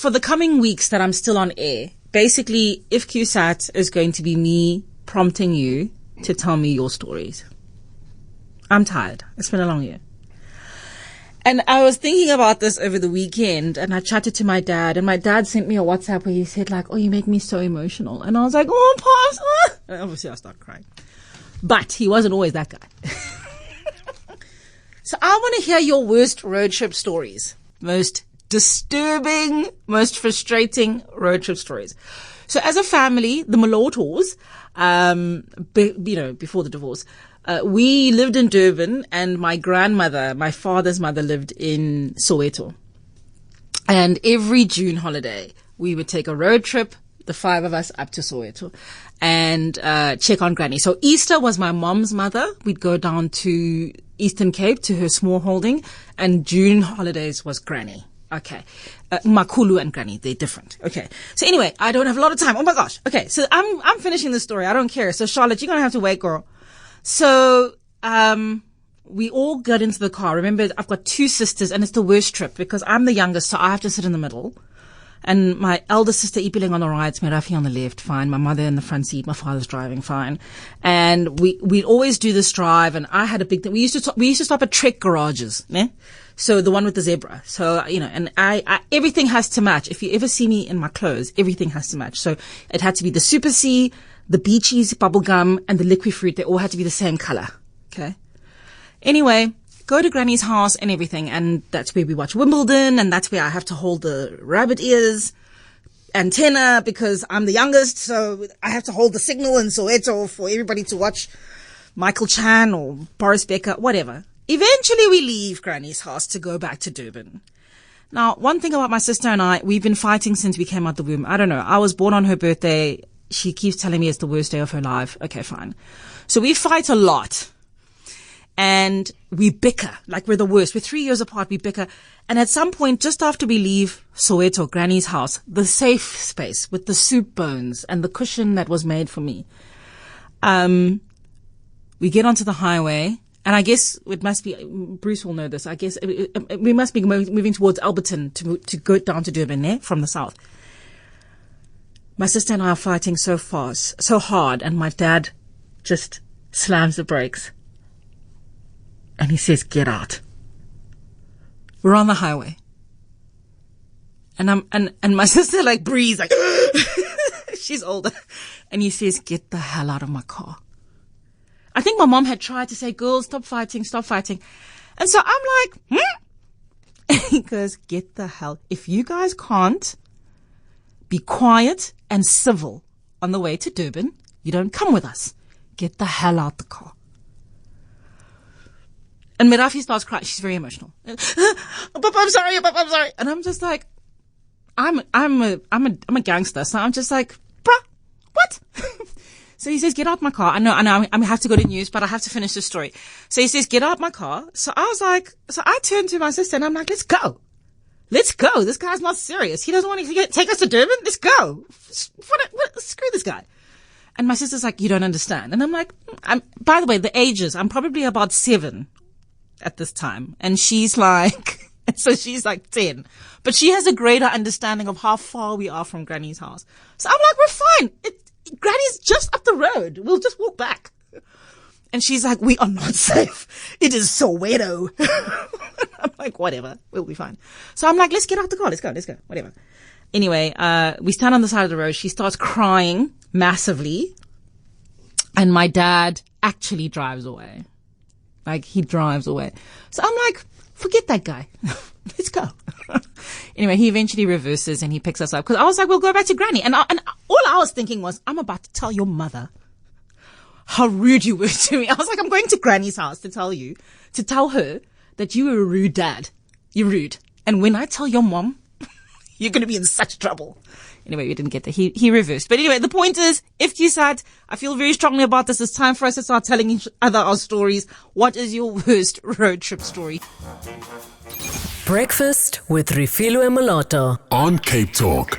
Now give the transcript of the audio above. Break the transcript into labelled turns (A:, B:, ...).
A: for the coming weeks that I'm still on air, basically, if QSAT is going to be me prompting you to tell me your stories. I'm tired. It's been a long year. And I was thinking about this over the weekend, and I chatted to my dad, and my dad sent me a WhatsApp where he said, like, oh, you make me so emotional. And I was like, oh, Pops. And obviously I started crying. But he wasn't always that guy. So I want to hear your worst road trip stories. Most disturbing, most frustrating road trip stories. So as a family, the Molotos, before the divorce, we lived in Durban, and my grandmother, my father's mother, lived in Soweto. And every June holiday, we would take a road trip, the 5 of us, up to Soweto and check on Granny. So Easter was my mom's mother. We'd go down to Eastern Cape to her small holding, and June holidays was Granny. Okay. Makulu and Granny, they're different. Okay. So anyway, I don't have a lot of time. Oh my gosh. Okay. So I'm finishing the story. I don't care. So Charlotte, you're going to have to wait, girl. So, we all got into the car. Remember, I've got 2 sisters, and it's the worst trip because I'm the youngest, so I have to sit in the middle. And my elder sister, Ipiling, on the right, Merafi on the left, fine. My mother in the front seat, my father's driving, fine. And we'd always do this drive, and I had a big thing. We used to stop at Trek garages, ne? So the one with the zebra. So, and I everything has to match. If you ever see me in my clothes, everything has to match. So it had to be the Super C, the Beachies, bubblegum, and the liquid fruit. They all had to be the same color. Okay. Anyway, go to Granny's house and everything. And that's where we watch Wimbledon. And that's where I have to hold the rabbit ears antenna because I'm the youngest. So I have to hold the signal in Soweto for everybody to watch Michael Chan or Boris Becker, whatever. Eventually we leave Granny's house to go back to Durban. Now, one thing about my sister and I, we've been fighting since we came out the womb. I don't know. I was born on her birthday. She keeps telling me it's the worst day of her life. Okay, fine. So we fight a lot. And we bicker. Like we're the worst. We're 3 years apart. We bicker. And at some point, just after we leave Soweto, Granny's house, the safe space with the soup bones and the cushion that was made for me, we get onto the highway. And I guess it must be, Bruce will know this. I guess we must be moving towards Alberton to go down to Durban, from the south. My sister and I are fighting so fast, so hard, and my dad just slams the brakes. And he says, get out. We're on the highway. And my sister like breathes, like, she's older. And he says, get the hell out of my car. I think my mom had tried to say, girls, stop fighting, stop fighting. And so I'm like, He goes, get the hell. If you guys can't be quiet and civil on the way to Durban, you don't come with us. Get the hell out the car. And Merafi starts crying. She's very emotional. Papa, I'm sorry. Papa, I'm sorry. And I'm just like, I'm a gangster. So I'm just like, bruh, what? So he says, get out my car. I know, I have to go to news, but I have to finish the story. So he says, get out my car. So I was like, so I turned to my sister and I'm like, let's go. Let's go. This guy's not serious. He doesn't want to take us to Durban. Let's go. Screw this guy. And my sister's like, you don't understand. And I'm like, by the way, the ages, I'm probably about 7 at this time. And she's like, so she's like 10. But she has a greater understanding of how far we are from Granny's house. So I'm like, we're fine. Granny's just up the road. We'll just walk back. And she's like, we are not safe. It is Soweto. I'm like, whatever. We'll be fine. So I'm like, let's get out the car. Let's go. Whatever. Anyway, we stand on the side of the road. She starts crying massively. And my dad actually drives away. Like, he drives away. So I'm like, forget that guy. Let's go. Anyway, he eventually reverses and he picks us up. Cause I was like, we'll go back to Granny. And all I was thinking was, I'm about to tell your mother how rude you were to me. I was like, I'm going to Granny's house to tell her that you were a rude dad. You're rude. And when I tell your mom, you're going to be in such trouble. Anyway, we didn't get there. He reversed. But anyway, the point is, if you said, I feel very strongly about this, it's time for us to start telling each other our stories. What is your worst road trip story?
B: Breakfast with Refilwe Moloto
C: on Cape Talk.